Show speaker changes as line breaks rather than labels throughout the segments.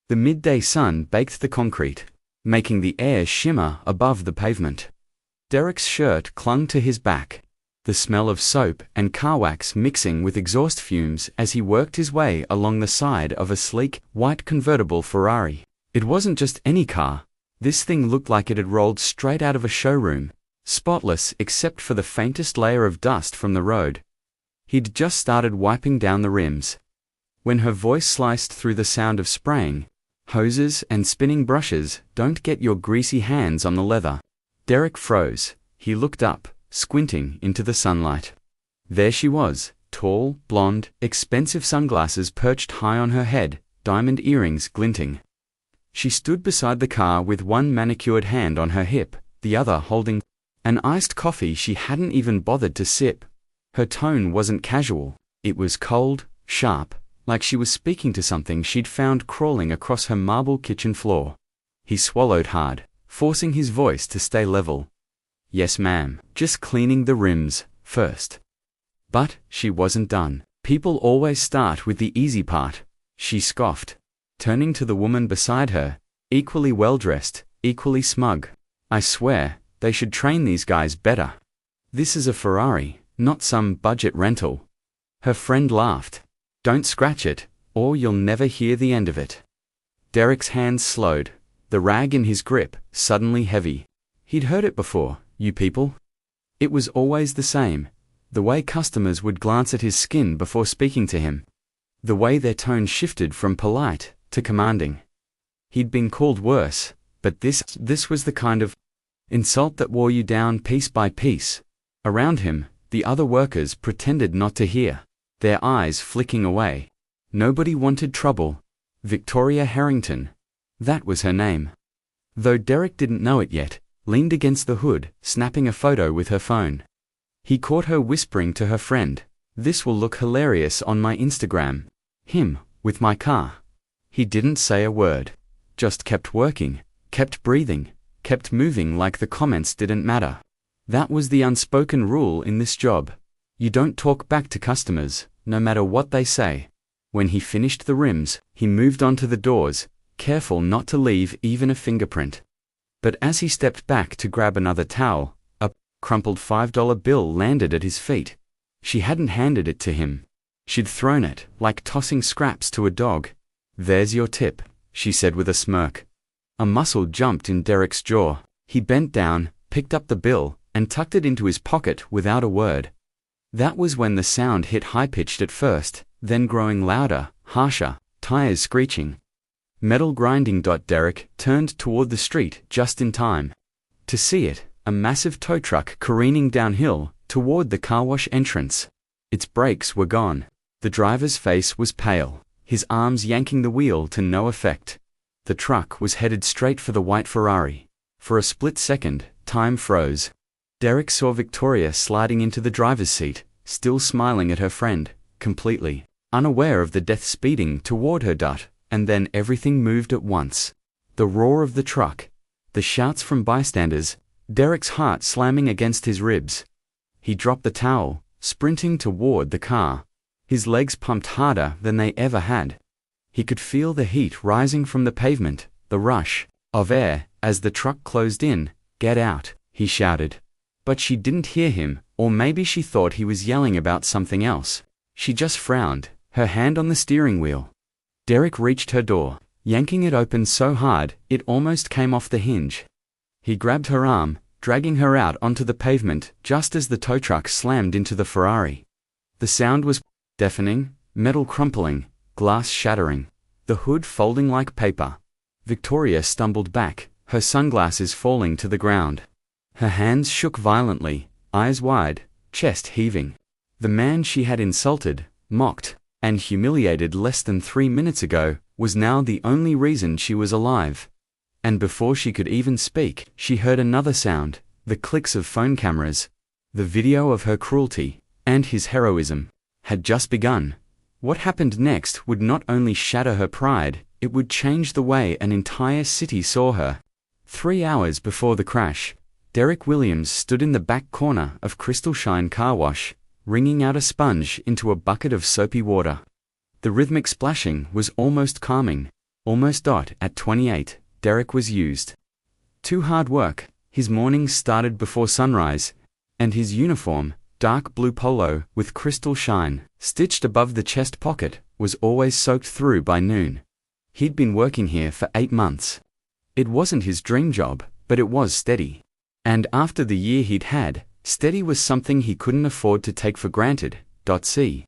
The midday sun baked the concrete, making the air shimmer above the pavement. Derek's shirt clung to his back, the smell of soap and car wax mixing with exhaust fumes as he worked his way along the side of a sleek, white convertible Ferrari. It wasn't just any car. This thing looked like it had rolled straight out of a showroom, spotless except for the faintest layer of dust from the road. He'd just started wiping down the rims, when her voice sliced through the sound of spraying. Hoses and spinning brushes, don't get your greasy hands on the leather. Derek froze. He looked up, squinting into the sunlight. There she was, tall, blonde, expensive sunglasses perched high on her head, diamond earrings glinting. She stood beside the car with one manicured hand on her hip, the other holding an iced coffee she hadn't even bothered to sip. Her tone wasn't casual. It was cold, sharp, like she was speaking to something she'd found crawling across her marble kitchen floor. He swallowed hard, forcing his voice to stay level. "Yes, ma'am, just cleaning the rims, first." But she wasn't done. "People always start with the easy part," she scoffed, turning to the woman beside her, equally well-dressed, equally smug. "I swear, they should train these guys better. This is a Ferrari, not some budget rental." Her friend laughed. "Don't scratch it, or you'll never hear the end of it." Derek's hands slowed, the rag in his grip suddenly heavy. He'd heard it before, "you people." It was always the same, the way customers would glance at his skin before speaking to him, the way their tone shifted from polite to commanding. He'd been called worse, but this was the kind of insult that wore you down piece by piece. Around him, the other workers pretended not to hear, their eyes flicking away. Nobody wanted trouble. Victoria Harrington. That was her name. Though Derek didn't know it yet, leaned against the hood, snapping a photo with her phone. He caught her whispering to her friend, "This will look hilarious on my Instagram." Him, with my car. He didn't say a word, just kept working, kept breathing, kept moving like the comments didn't matter. That was the unspoken rule in this job. You don't talk back to customers, no matter what they say. When he finished the rims, he moved on to the doors, careful not to leave even a fingerprint. But as he stepped back to grab another towel, a crumpled $5 bill landed at his feet. She hadn't handed it to him. She'd thrown it, like tossing scraps to a dog. "There's your tip," she said with a smirk. A muscle jumped in Derek's jaw. He bent down, picked up the bill, and tucked it into his pocket without a word. That was when the sound hit high-pitched at first, then growing louder, harsher, tires screeching. Metal grinding. Derek turned toward the street just in time to see it, a massive tow truck careening downhill toward the car wash entrance. Its brakes were gone. The driver's face was pale, his arms yanking the wheel to no effect. The truck was headed straight for the white Ferrari. For a split second, time froze. Derek saw Victoria sliding into the driver's seat, still smiling at her friend, completely unaware of the death speeding toward her. And then everything moved at once. The roar of the truck, the shouts from bystanders, Derek's heart slamming against his ribs. He dropped the towel, sprinting toward the car. His legs pumped harder than they ever had. He could feel the heat rising from the pavement, the rush of air as the truck closed in. "Get out," he shouted. But she didn't hear him, or maybe she thought he was yelling about something else. She just frowned, her hand on the steering wheel. Derek reached her door, yanking it open so hard it almost came off the hinge. He grabbed her arm, dragging her out onto the pavement just as the tow truck slammed into the Ferrari. The sound was deafening, metal crumpling, glass shattering, the hood folding like paper. Victoria stumbled back, her sunglasses falling to the ground. Her hands shook violently, eyes wide, chest heaving. The man she had insulted, mocked, and humiliated less than 3 minutes ago was now the only reason she was alive. And before she could even speak, she heard another sound, the clicks of phone cameras. The video of her cruelty, and his heroism, had just begun. What happened next would not only shatter her pride, it would change the way an entire city saw her. 3 hours before the crash, Derek Williams stood in the back corner of Crystal Shine Car Wash, wringing out a sponge into a bucket of soapy water. The rhythmic splashing was almost calming, Almost. At 28, Derek was used to hard work. His mornings started before sunrise, and his uniform, dark blue polo with crystal shine, stitched above the chest pocket, was always soaked through by noon. He'd been working here for 8 months. It wasn't his dream job, but it was steady. And after the year he'd had, steady was something he couldn't afford to take for granted. See.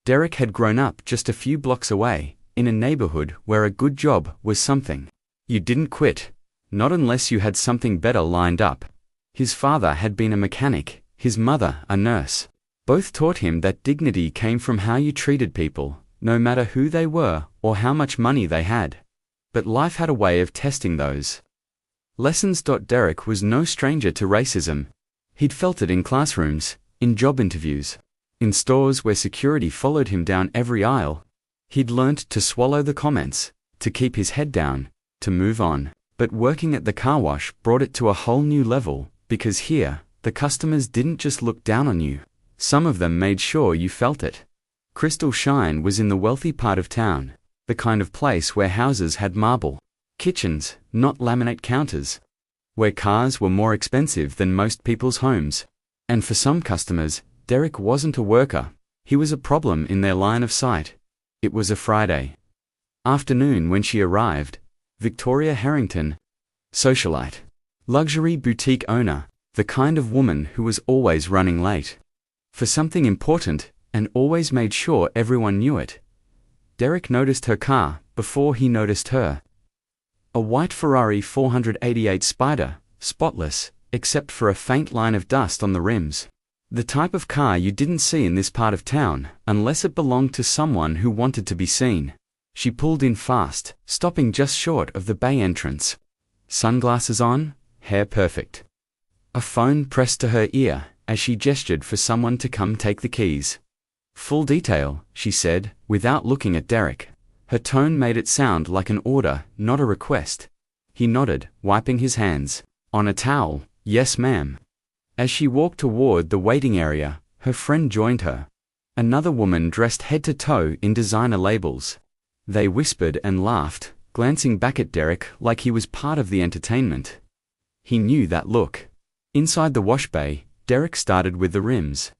Derek had grown up just a few blocks away, in a neighborhood where a good job was something you didn't quit, not unless you had something better lined up. His father had been a mechanic, his mother a nurse. Both taught him that dignity came from how you treated people, no matter who they were or how much money they had. But life had a way of testing those lessons. Derek was no stranger to racism. He'd felt it in classrooms, in job interviews, in stores where security followed him down every aisle. He'd learnt to swallow the comments, to keep his head down, to move on. But working at the car wash brought it to a whole new level, because here, the customers didn't just look down on you. Some of them made sure you felt it. Crystal Shine was in the wealthy part of town, the kind of place where houses had marble kitchens, not laminate counters, where cars were more expensive than most people's homes. And for some customers, Derek wasn't a worker. He was a problem in their line of sight. It was a Friday afternoon when she arrived. Victoria Harrington, socialite, luxury boutique owner, the kind of woman who was always running late for something important and always made sure everyone knew it. Derek noticed her car before he noticed her. A white Ferrari 488 Spider, spotless, except for a faint line of dust on the rims. The type of car you didn't see in this part of town unless it belonged to someone who wanted to be seen. She pulled in fast, stopping just short of the bay entrance. Sunglasses on, hair perfect. A phone pressed to her ear as she gestured for someone to come take the keys. Full detail, she said, without looking at Derek. Her tone made it sound like an order, not a request. He nodded, wiping his hands. On a towel, yes ma'am. As she walked toward the waiting area, her friend joined her. Another woman dressed head to toe in designer labels. They whispered and laughed, glancing back at Derek like he was part of the entertainment. He knew that look. Inside the wash bay, Derek started with the rims.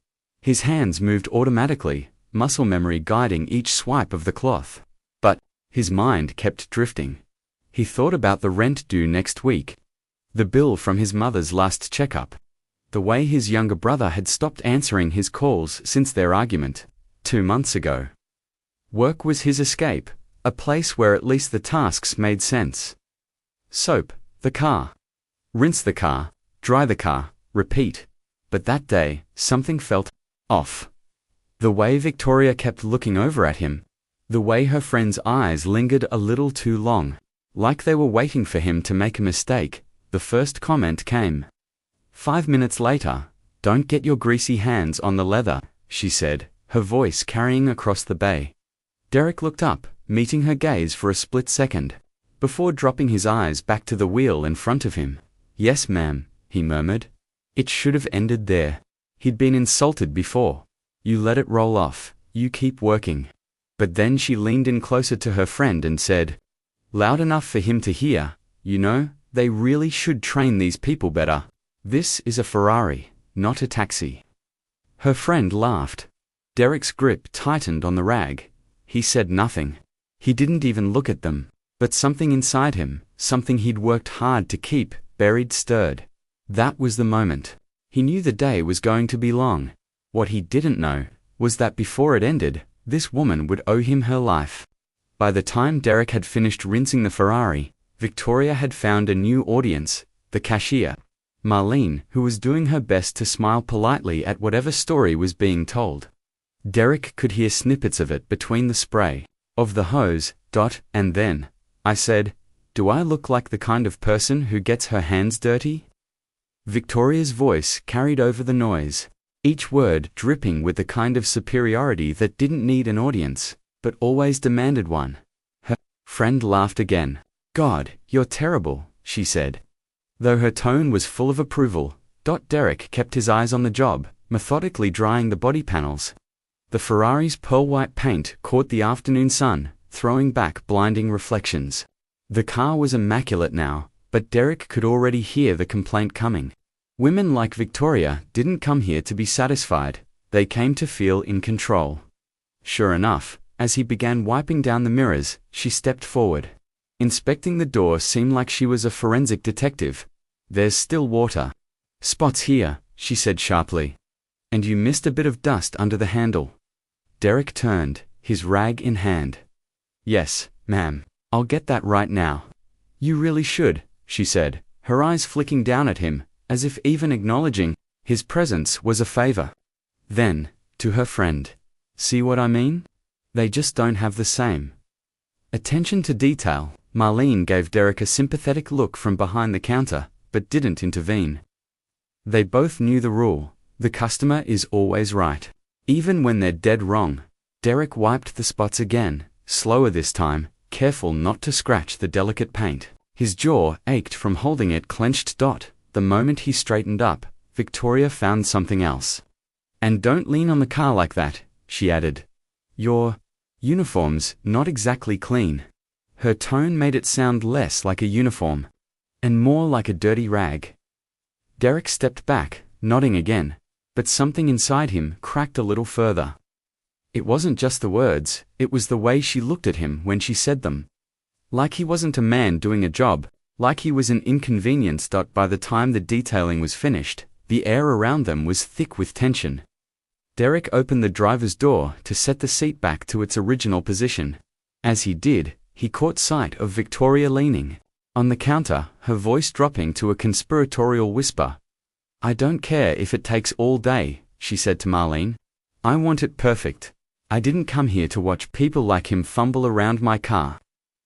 His hands moved automatically, muscle memory guiding each swipe of the cloth. But his mind kept drifting. He thought about the rent due next week, the bill from his mother's last checkup, the way his younger brother had stopped answering his calls since their argument 2 months ago. Work was his escape, a place where at least the tasks made sense. Soap, the car. Rinse the car, dry the car, repeat. But that day, something felt off. The way Victoria kept looking over at him. The way her friend's eyes lingered a little too long. Like they were waiting for him to make a mistake. The first comment came. 5 minutes later, "Don't get your greasy hands on the leather," she said, her voice carrying across the bay. Derek looked up, meeting her gaze for a split second, before dropping his eyes back to the wheel in front of him. "Yes, ma'am," he murmured. It should have ended there. He'd been insulted before. "You let it roll off, you keep working." But then she leaned in closer to her friend and said, loud enough for him to hear, "You know, they really should train these people better. This is a Ferrari, not a taxi." Her friend laughed. Derek's grip tightened on the rag. He said nothing. He didn't even look at them. But something inside him, something he'd worked hard to keep, buried, stirred. That was the moment. He knew the day was going to be long. What he didn't know was that before it ended, this woman would owe him her life. By the time Derek had finished rinsing the Ferrari, Victoria had found a new audience, the cashier, Marlene, who was doing her best to smile politely at whatever story was being told. Derek could hear snippets of it between the spray of the hose. And then, I said, "Do I look like the kind of person who gets her hands dirty?" Victoria's voice carried over the noise, each word dripping with the kind of superiority that didn't need an audience, but always demanded one. Her friend laughed again. "God, you're terrible," she said. Though her tone was full of approval, Derek kept his eyes on the job, methodically drying the body panels. The Ferrari's pearl white paint caught the afternoon sun, throwing back blinding reflections. The car was immaculate now, but Derek could already hear the complaint coming. Women like Victoria didn't come here to be satisfied, they came to feel in control. Sure enough, as he began wiping down the mirrors, she stepped forward. Inspecting the door seemed like she was a forensic detective. There's still water. Spots here, she said sharply. And you missed a bit of dust under the handle. Derek turned, his rag in hand. Yes, ma'am. I'll get that right now. You really should, she said, her eyes flicking down at him, as if even acknowledging his presence was a favor. Then, to her friend, see what I mean? They just don't have the same attention to detail. Marlene gave Derek a sympathetic look from behind the counter, but didn't intervene. They both knew the rule: the customer is always right, even when they're dead wrong. Derek wiped the spots again, slower this time, careful not to scratch the delicate paint. His jaw ached from holding it clenched. The moment he straightened up, Victoria found something else. And don't lean on the car like that, she added. Your uniform's not exactly clean. Her tone made it sound less like a uniform, and more like a dirty rag. Derek stepped back, nodding again, but something inside him cracked a little further. It wasn't just the words, it was the way she looked at him when she said them. Like he wasn't a man doing a job, like he was an inconvenience. By the time the detailing was finished, the air around them was thick with tension. Derek opened the driver's door to set the seat back to its original position. As he did, he caught sight of Victoria leaning on the counter, her voice dropping to a conspiratorial whisper. I don't care if it takes all day, she said to Marlene. I want it perfect. I didn't come here to watch people like him fumble around my car.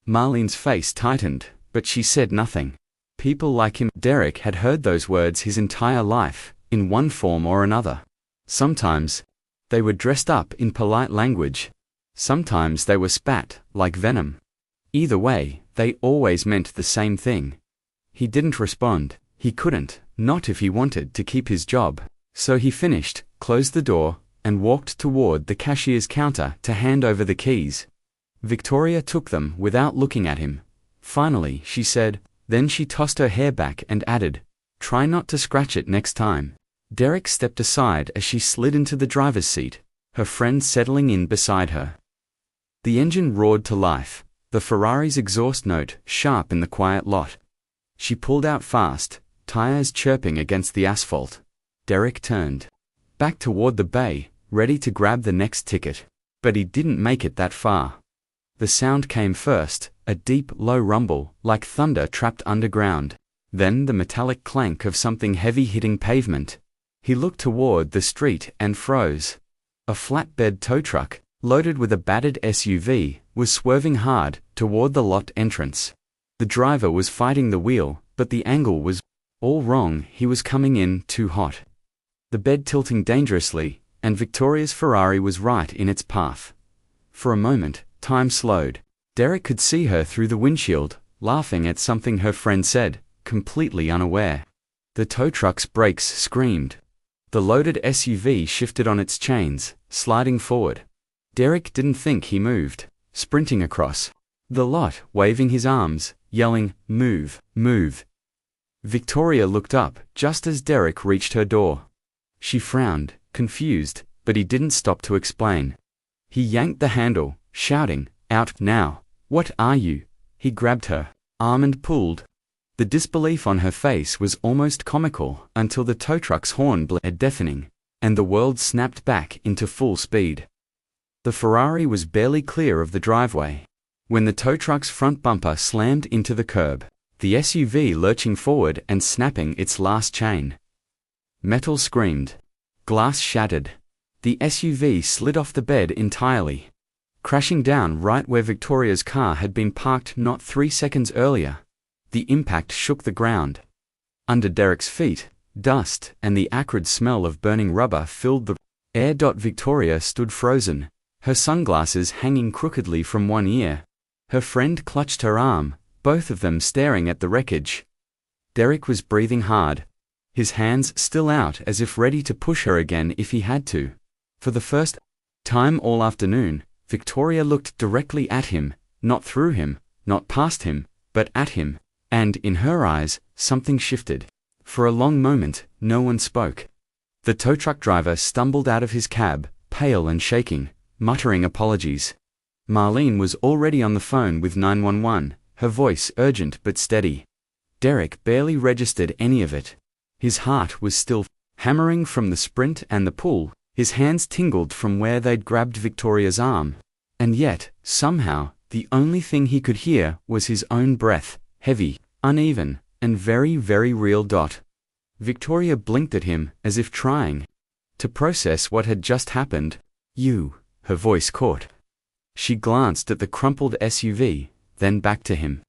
Marlene's face tightened, but she said nothing. People like him. Derek had heard those words his entire life, in one form or another. Sometimes they were dressed up in polite language. Sometimes they were spat like venom. Either way, they always meant the same thing. He didn't respond. He couldn't, not if he wanted to keep his job. So he finished, closed the door, and walked toward the cashier's counter to hand over the keys. Victoria took them without looking at him. Finally, she said, then she tossed her hair back and added, try not to scratch it next time. Derek stepped aside as she slid into the driver's seat, her friend settling in beside her. The engine roared to life, the Ferrari's exhaust note sharp in the quiet lot. She pulled out fast, tires chirping against the asphalt. Derek turned back toward the bay, ready to grab the next ticket. But he didn't make it that far. The sound came first, a deep, low rumble, like thunder trapped underground. Then the metallic clank of something heavy hitting pavement. He looked toward the street and froze. A flatbed tow truck, loaded with a battered SUV, was swerving hard toward the lot entrance. The driver was fighting the wheel, but the angle was all wrong. He was coming in too hot. The bed tilting dangerously, and Victoria's Ferrari was right in its path. For a moment, time slowed. Derek could see her through the windshield, laughing at something her friend said, completely unaware. The tow truck's brakes screamed. The loaded SUV shifted on its chains, sliding forward. Derek didn't think he moved, sprinting across the lot, waving his arms, yelling, "Move, move." Victoria looked up just as Derek reached her door. She frowned, confused, but he didn't stop to explain. He yanked the handle, shouting, "Out now! What are you?" He grabbed her arm and pulled. The disbelief on her face was almost comical until the tow truck's horn blared deafening, and the world snapped back into full speed. The Ferrari was barely clear of the driveway when the tow truck's front bumper slammed into the curb, the SUV lurching forward and snapping its last chain. Metal screamed. Glass shattered. The SUV slid off the bed entirely, crashing down right where Victoria's car had been parked not 3 seconds earlier. The impact shook the ground. Under Derek's feet, dust and the acrid smell of burning rubber filled the air. Victoria stood frozen, her sunglasses hanging crookedly from one ear. Her friend clutched her arm, both of them staring at the wreckage. Derek was breathing hard, his hands still out as if ready to push her again if he had to. For the first time all afternoon, Victoria looked directly at him, not through him, not past him, but at him, and in her eyes, something shifted. For a long moment, no one spoke. The tow truck driver stumbled out of his cab, pale and shaking, muttering apologies. Marlene was already on the phone with 911, her voice urgent but steady. Derek barely registered any of it. His heart was still hammering from the sprint and the pull, his hands tingled from where they'd grabbed Victoria's arm. And yet, somehow, the only thing he could hear was his own breath, heavy, uneven, and very, very real. Victoria blinked at him as if trying to process what had just happened. You, her voice caught. She glanced at the crumpled SUV, then back to him.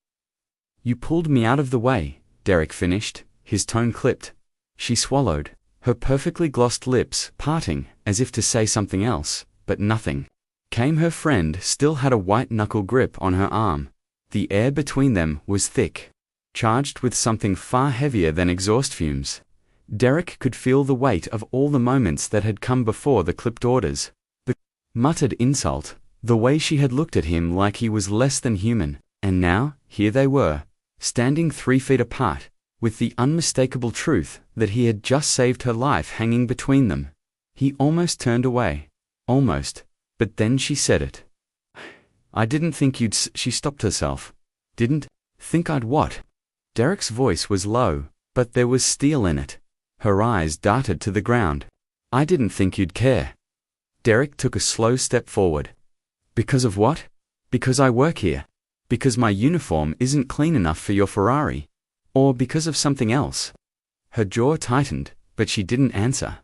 You pulled me out of the way, Derek finished, his tone clipped. She swallowed, her perfectly glossed lips parting as if to say something else, but nothing came. Her friend still had a white-knuckle grip on her arm. The air between them was thick, charged with something far heavier than exhaust fumes. Derek could feel the weight of all the moments that had come before the clipped orders. The muttered insult, the way she had looked at him like he was less than human, and now, here they were, standing 3 feet apart, with the unmistakable truth that he had just saved her life hanging between them. He almost turned away. Almost. But then she said it. I didn't think you'd She stopped herself. Didn't think I'd what? Derek's voice was low, but there was steel in it. Her eyes darted to the ground. I didn't think you'd care. Derek took a slow step forward. Because of what? Because I work here. Because my uniform isn't clean enough for your Ferrari. Or because of something else. Her jaw tightened, but she didn't answer.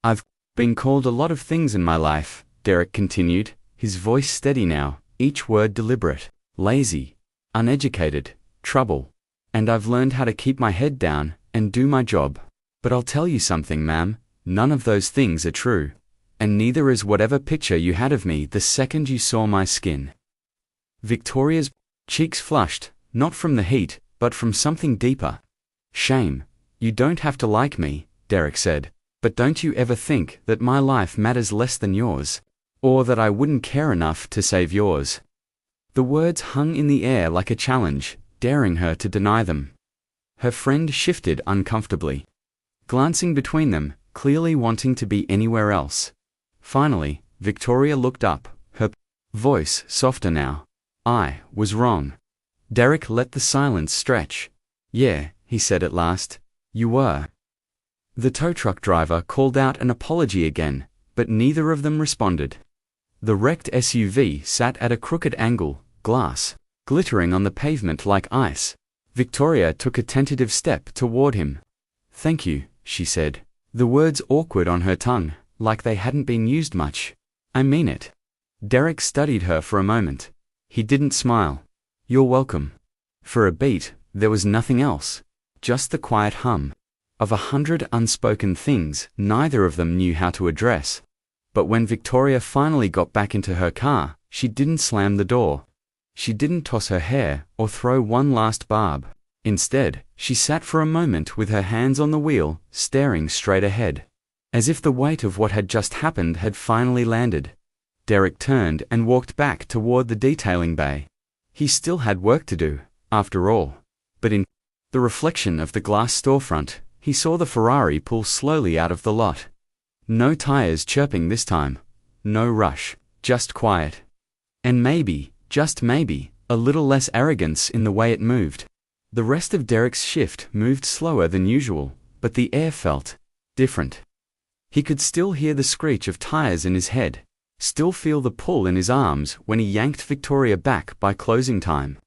I've been called a lot of things in my life, Derek continued, his voice steady now, each word deliberate. Lazy, uneducated, trouble. And I've learned how to keep my head down and do my job. But I'll tell you something, ma'am, none of those things are true. And neither is whatever picture you had of me the second you saw my skin. Victoria's cheeks flushed, not from the heat, but from something deeper. Shame. You don't have to like me, Derek said, but don't you ever think that my life matters less than yours, or that I wouldn't care enough to save yours. The words hung in the air like a challenge, daring her to deny them. Her friend shifted uncomfortably, glancing between them, clearly wanting to be anywhere else. Finally, Victoria looked up, her voice softer now. I was wrong. Derek let the silence stretch. Yeah, he said at last. You were. The tow truck driver called out an apology again, but neither of them responded. The wrecked SUV sat at a crooked angle, glass glittering on the pavement like ice. Victoria took a tentative step toward him. Thank you, she said, the words awkward on her tongue, like they hadn't been used much. I mean it. Derek studied her for a moment. He didn't smile. You're welcome. For a beat, there was nothing else, just the quiet hum of 100 unspoken things neither of them knew how to address. But when Victoria finally got back into her car, she didn't slam the door. She didn't toss her hair or throw one last barb. Instead, she sat for a moment with her hands on the wheel, staring straight ahead, as if the weight of what had just happened had finally landed. Derek turned and walked back toward the detailing bay. He still had work to do, after all. But in the reflection of the glass storefront, he saw the Ferrari pull slowly out of the lot. No tires chirping this time. No rush, just quiet. And maybe, just maybe, a little less arrogance in the way it moved. The rest of Derek's shift moved slower than usual, but the air felt different. He could still hear the screech of tires in his head, still feel the pull in his arms when he yanked Victoria back by closing time.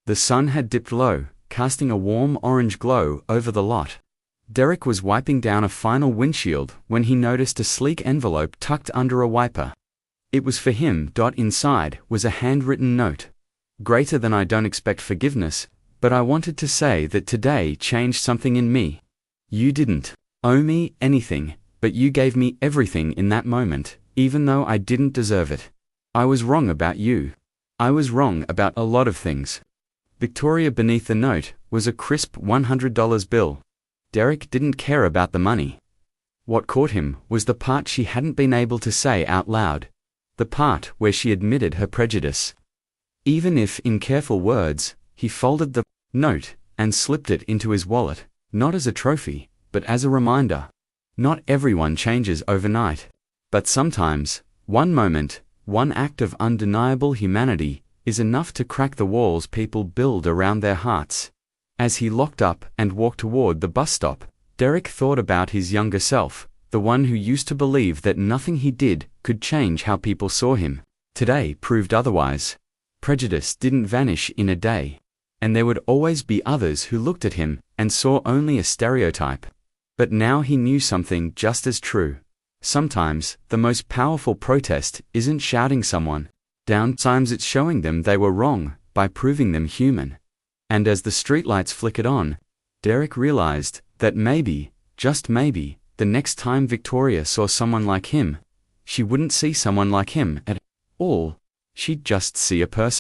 The sun had dipped low, casting a warm orange glow over the lot. Derek was wiping down a final windshield when he noticed a sleek envelope tucked under a wiper. It was for him. Inside was a handwritten note. Greater than I don't expect forgiveness, but I wanted to say that today changed something in me. You didn't owe me anything, but you gave me everything in that moment, even though I didn't deserve it. I was wrong about you. I was wrong about a lot of things. Victoria beneath the note was a crisp $100 bill. Derek didn't care about the money. What caught him was the part she hadn't been able to say out loud. the part where she admitted her prejudice. Even if, in careful words, he folded the note and slipped it into his wallet, not as a trophy, but as a reminder. Not everyone changes overnight. But sometimes, one moment, one act of undeniable humanity, is enough to crack the walls people build around their hearts. As he locked up and walked toward the bus stop, Derek thought about his younger self, the one who used to believe that nothing he did could change how people saw him. Today proved otherwise. Prejudice didn't vanish in a day, and there would always be others who looked at him and saw only a stereotype. But now he knew something just as true. Sometimes, the most powerful protest isn't shouting someone down, sometimes it's showing them they were wrong by proving them human. And as the streetlights flickered on, Derek realized that maybe, just maybe, the next time Victoria saw someone like him, she wouldn't see someone like him at all. She'd just see a person.